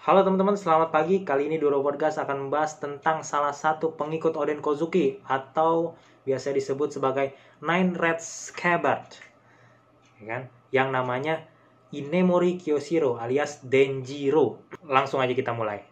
Halo teman-teman, selamat pagi. Kali ini Doro Podcast akan membahas tentang salah satu pengikut Oden Kozuki atau biasa disebut sebagai Nine Red Scabbard, ya kan? Yang namanya Inemori Kyoshiro alias Denjiro. Langsung aja kita mulai.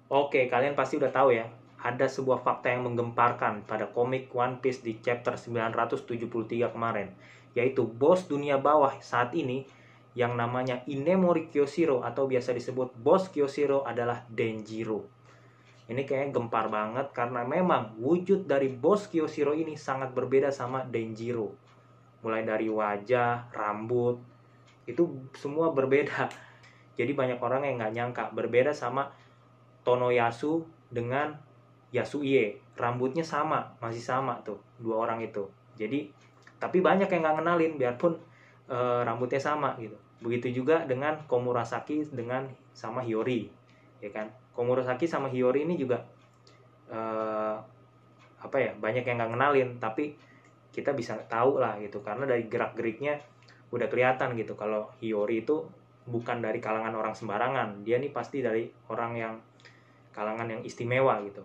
Oke, kalian pasti udah tahu ya, ada sebuah fakta yang menggemparkan pada komik One Piece di chapter 973 kemarin, yaitu bos dunia bawah saat ini yang namanya Inemori Kyoshiro atau biasa disebut bos Kyoshiro adalah Denjiro. Ini kayaknya gempar banget karena memang wujud dari bos Kyoshiro ini sangat berbeda sama Denjiro. Mulai dari wajah, rambut, itu semua berbeda. Jadi banyak orang yang nggak nyangka berbeda sama Tonoyasu dengan Yasuie. Rambutnya sama, masih sama tuh dua orang itu. Jadi tapi banyak yang nggak kenalin biarpun rambutnya sama gitu. Begitu juga dengan Komurasaki dengan sama Hiyori, ya kan? Komurasaki sama Hiyori ini juga banyak yang nggak kenalin, tapi kita bisa tahu lah gitu karena dari gerak-geriknya udah kelihatan gitu kalau Hiyori itu bukan dari kalangan orang sembarangan. Dia nih pasti dari orang yang kalangan yang istimewa gitu.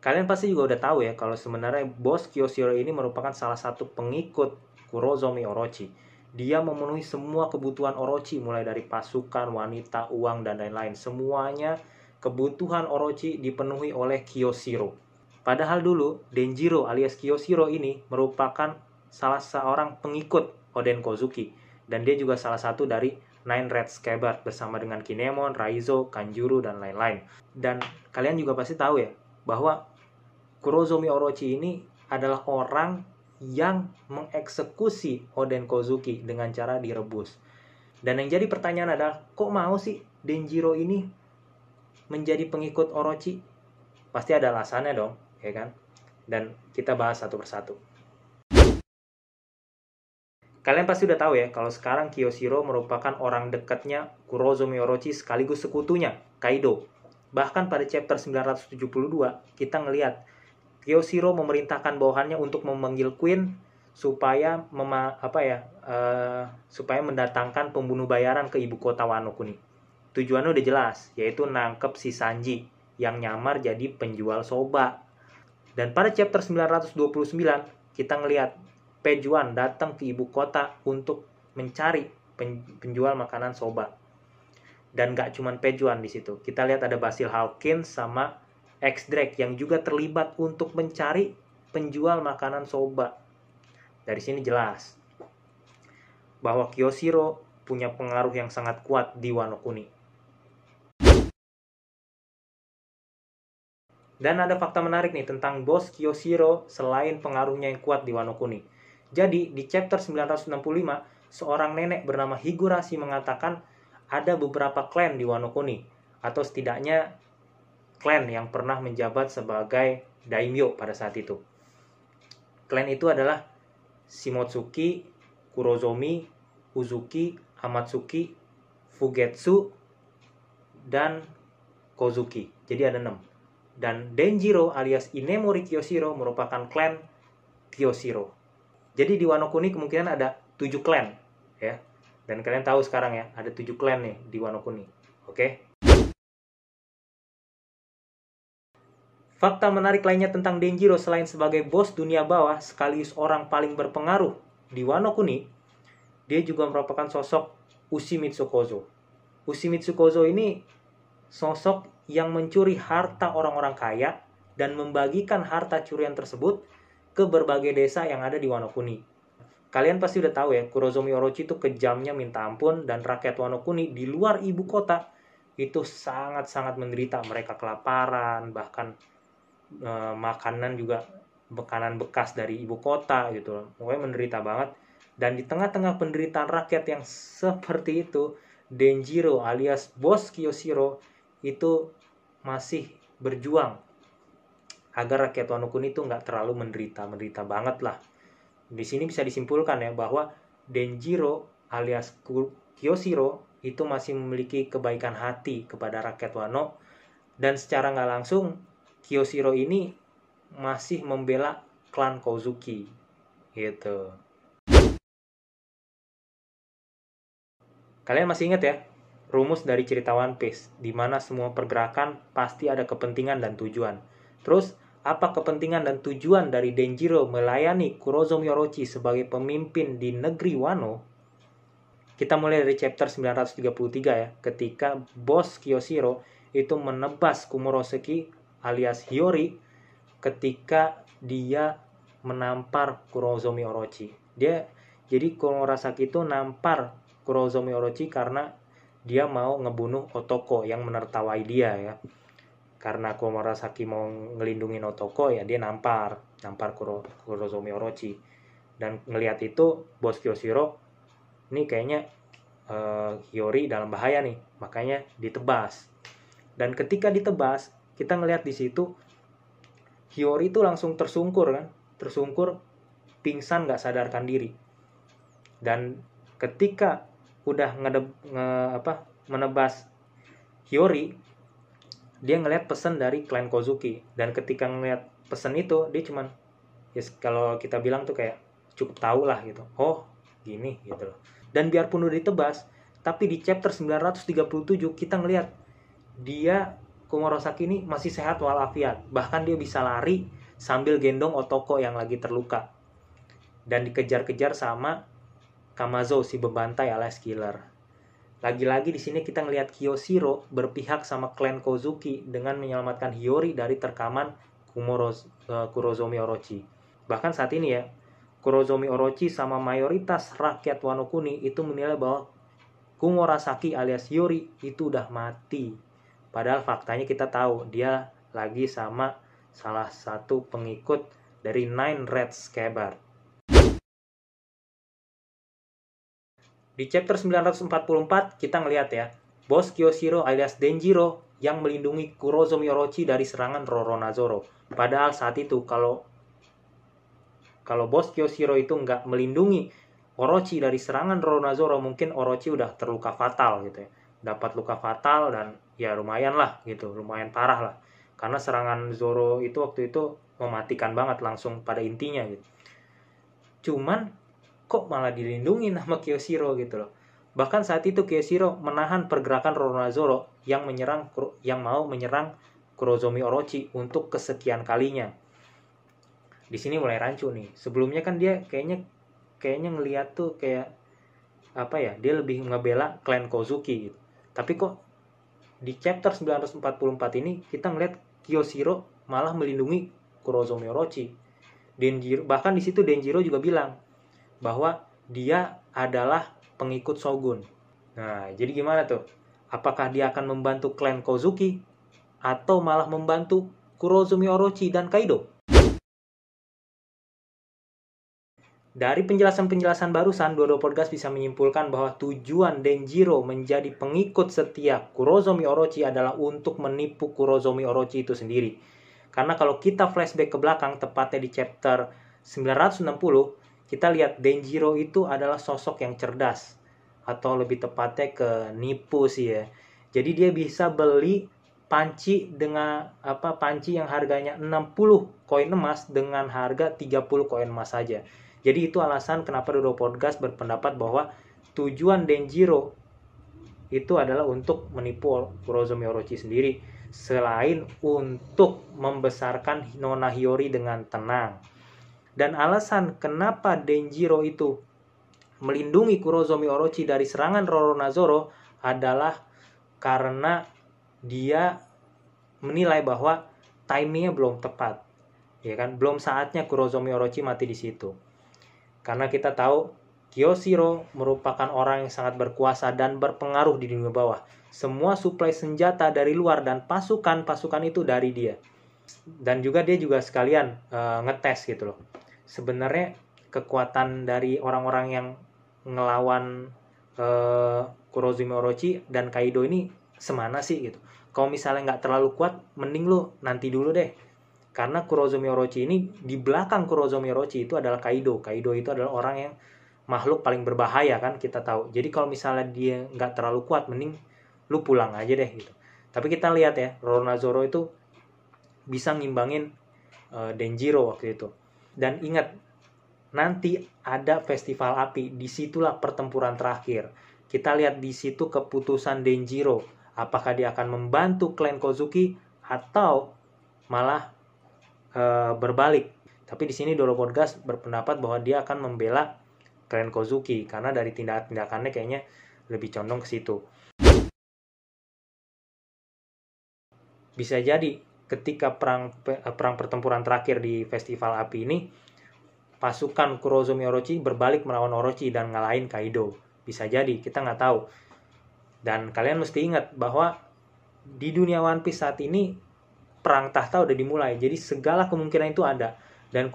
Kalian pasti juga udah tahu ya kalau sebenarnya bos Kyoshiro ini merupakan salah satu pengikut Kurozomi Orochi. Dia memenuhi semua kebutuhan Orochi mulai dari pasukan, wanita, uang, dan lain-lain. Semuanya kebutuhan Orochi dipenuhi oleh Kyoshiro. Padahal dulu Denjiro alias Kyoshiro ini merupakan salah seorang pengikut Oden Kozuki. Dan dia juga salah satu dari Nine Red Scabbard bersama dengan Kinemon, Raizo, Kanjuro, dan lain-lain. Dan kalian juga pasti tahu ya bahwa Kurozomi Orochi ini adalah orang yang mengeksekusi Oden Kozuki dengan cara direbus. Dan yang jadi pertanyaan adalah, kok mau sih Denjiro ini menjadi pengikut Orochi? Pasti ada alasannya dong, ya kan? Dan kita bahas satu persatu. Kalian pasti udah tahu ya, kalau sekarang Kyoshiro merupakan orang dekatnya Kurozomi Orochi sekaligus sekutunya, Kaido. Bahkan pada chapter 972, kita ngelihat Kyoshiro memerintahkan bawahannya untuk memanggil Queen supaya supaya mendatangkan pembunuh bayaran ke ibu kota Wano Kuni. Tujuannya udah jelas, yaitu nangkep si Sanji yang nyamar jadi penjual soba. Dan pada chapter 929, kita ngelihat Pejuan datang ke ibu kota untuk mencari penjual makanan soba. Dan gak cuman Pejuan di situ. Kita lihat ada Basil Hawkins sama X-Drake yang juga terlibat untuk mencari penjual makanan soba. Dari sini jelas bahwa Kyoshiro punya pengaruh yang sangat kuat di Wano Kuni. Dan ada fakta menarik nih tentang bos Kyoshiro selain pengaruhnya yang kuat di Wano Kuni. Jadi di chapter 965, seorang nenek bernama Higurashi mengatakan ada beberapa klan di Wano Kuni, atau setidaknya klan yang pernah menjabat sebagai daimyo pada saat itu. Klan itu adalah Shimotsuki, Kurozomi, Uzuki, Amatsuki, Fugetsu, dan Kozuki. Jadi ada 6. Dan Denjiro alias Inemori Kyoshiro merupakan klan Kyoshiro. Jadi di Wano Kuni kemungkinan ada 7 klan, ya. Dan kalian tahu sekarang ya, ada 7 klan nih di Wano Kuni. Oke? Fakta menarik lainnya tentang Denjiro selain sebagai bos dunia bawah sekaligus orang paling berpengaruh di Wano Kuni, dia juga merupakan sosok Ushimitsu Kozo. Ushimitsu Kozo ini sosok yang mencuri harta orang-orang kaya dan membagikan harta curian tersebut ke berbagai desa yang ada di Wano Kuni. Kalian pasti udah tahu ya, Kurozomi Orochi itu kejamnya minta ampun dan rakyat Wano Kuni di luar ibu kota itu sangat-sangat menderita. Mereka kelaparan, bahkan makanan juga makanan bekas dari ibu kota gitu. Pokoknya menderita banget. Dan di tengah-tengah penderitaan rakyat yang seperti itu, Denjiro alias bos Kyoshiro itu masih berjuang agar rakyat Wano Kuni itu nggak terlalu menderita banget lah. Di sini bisa disimpulkan ya bahwa Denjiro alias Kyoshiro itu masih memiliki kebaikan hati kepada rakyat Wano, dan secara nggak langsung Kyoshiro ini masih membela klan Kozuki gitu. Kalian masih ingat ya, rumus dari cerita One Piece, di mana semua pergerakan pasti ada kepentingan dan tujuan. Terus, apa kepentingan dan tujuan dari Denjiro melayani Kurozomi Orochi sebagai pemimpin di negeri Wano? Kita mulai dari chapter 933 ya, ketika bos Kyoshiro itu menebas Kumuroseki alias Hiyori ketika dia menampar Kurozomi Orochi. Jadi Komurasaki itu nampar Kurozomi Orochi karena dia mau ngebunuh Otoko yang menertawai dia ya. Karena Komurasaki mau ngelindungin Otoko ya dia nampar Kurozomi Orochi. Dan ngelihat itu bos Kyoshiro ini kayaknya Hiyori dalam bahaya nih, makanya ditebas. Dan ketika ditebas, kita ngelihat di situ Hiyori itu langsung tersungkur kan, pingsan nggak sadarkan diri. Dan ketika udah menebas Hiyori, dia ngelihat pesan dari klan Kozuki. Dan ketika ngelihat pesan itu, dia cuman kalau kita bilang tuh kayak cukup tahu lah gitu. Oh, gini gitu loh. Dan biarpun udah ditebas, tapi di chapter 937 kita ngelihat dia Komurasaki ini masih sehat walafiat. Bahkan dia bisa lari sambil gendong Otoko yang lagi terluka. Dan dikejar-kejar sama Kamazo si bebantai alias killer. Lagi-lagi di sini kita ngelihat Kyoshiro berpihak sama klan Kozuki dengan menyelamatkan Hiyori dari terkaman Kurozomi Orochi. Bahkan saat ini ya, Kurozomi Orochi sama mayoritas rakyat Wano Kuni itu menilai bahwa Komurasaki alias Hiyori itu udah mati. Padahal faktanya kita tahu dia lagi sama salah satu pengikut dari Nine Red Scabbard. Di chapter 944 kita ngelihat ya, bos Kyoshiro alias Denjiro yang melindungi Kurozomi Orochi dari serangan Roronoa. Padahal saat itu kalau bos Kyoshiro itu nggak melindungi Orochi dari serangan Roronoa, mungkin Orochi udah terluka fatal gitu ya. Dapat luka fatal dan ya lumayan lah gitu, lumayan parah lah. Karena serangan Zoro itu waktu itu mematikan banget langsung pada intinya gitu. Cuman kok malah dilindungi sama Kyoshiro gitu loh. Bahkan saat itu Kyoshiro menahan pergerakan Roronoa yang mau menyerang Kurozomi Orochi untuk kesekian kalinya. Di sini mulai rancu nih. Sebelumnya kan dia kayaknya ngelihat tuh kayak apa ya, dia lebih ngebela klan Kozuki gitu. Tapi kok di chapter 944 ini kita ngelihat Kyoshiro malah melindungi Kurozomi Orochi. Bahkan di situ Denjiro juga bilang bahwa dia adalah pengikut Shogun. Nah, jadi gimana tuh? Apakah dia akan membantu klan Kozuki atau malah membantu Kurozomi Orochi dan Kaido? Dari penjelasan-penjelasan barusan, Dodo Podcast bisa menyimpulkan bahwa tujuan Denjiro menjadi pengikut setia Kurozomi Orochi adalah untuk menipu Kurozomi Orochi itu sendiri. Karena kalau kita flashback ke belakang, tepatnya di chapter 960, kita lihat Denjiro itu adalah sosok yang cerdas. Atau lebih tepatnya ke nipu sih ya. Jadi dia bisa beli panci yang harganya 60 koin emas dengan harga 30 koin emas saja. Jadi itu alasan kenapa Dodo Podcast berpendapat bahwa tujuan Denjiro itu adalah untuk menipu Kurozomi Orochi sendiri, selain untuk membesarkan Nona Hiyori dengan tenang. Dan alasan kenapa Denjiro itu melindungi Kurozomi Orochi dari serangan Roronoa adalah karena dia menilai bahwa timingnya belum tepat, ya kan? Belum saatnya Kurozomi Orochi mati di situ. Karena kita tahu Kyoshiro merupakan orang yang sangat berkuasa dan berpengaruh di dunia bawah. Semua suplai senjata dari luar dan pasukan itu dari dia. Dan juga dia juga sekalian ngetes gitu loh. Sebenarnya kekuatan dari orang-orang yang ngelawan Kurozomi Orochi dan Kaido ini semana sih gitu. Kalau misalnya nggak terlalu kuat, mending lu nanti dulu deh. Karena Kurozomi Orochi ini, di belakang Kurozomi Orochi itu adalah Kaido. Kaido itu adalah orang yang makhluk paling berbahaya kan, kita tahu. Jadi kalau misalnya dia nggak terlalu kuat, mending lu pulang aja deh gitu. Tapi kita lihat ya, Roronoa itu bisa ngimbangin Denjiro waktu itu. Dan ingat, nanti ada festival api, disitulah pertempuran terakhir. Kita lihat di situ keputusan Denjiro. Apakah dia akan membantu klan Kozuki atau malah berbalik. Tapi di sini Doro Podcast berpendapat bahwa dia akan membela klan Kozuki karena dari tindakan-tindakannya kayaknya lebih condong ke situ. Bisa jadi ketika perang pertempuran terakhir di Festival Api ini, pasukan Kurozomi Orochi berbalik melawan Orochi dan ngalahin Kaido. Bisa jadi, kita nggak tahu. Dan kalian mesti ingat bahwa di dunia One Piece saat ini perang tahta udah dimulai, jadi segala kemungkinan itu ada. Dan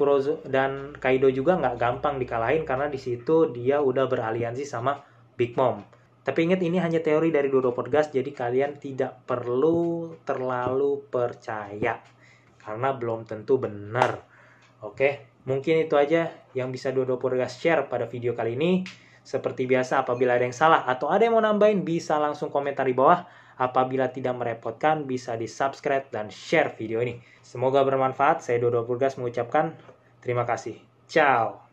dan Kaido juga nggak gampang dikalahin karena di situ dia udah beraliansi sama Big Mom. Tapi ingat, ini hanya teori dari Dodo Podcast, jadi kalian tidak perlu terlalu percaya karena belum tentu benar. Oke, mungkin itu aja yang bisa Dodo Podcast share pada video kali ini. Seperti biasa, apabila ada yang salah atau ada yang mau nambahin, bisa langsung komentar di bawah. Apabila tidak merepotkan, bisa di-subscribe dan share video ini. Semoga bermanfaat. Saya Dodo Podcast mengucapkan terima kasih. Ciao.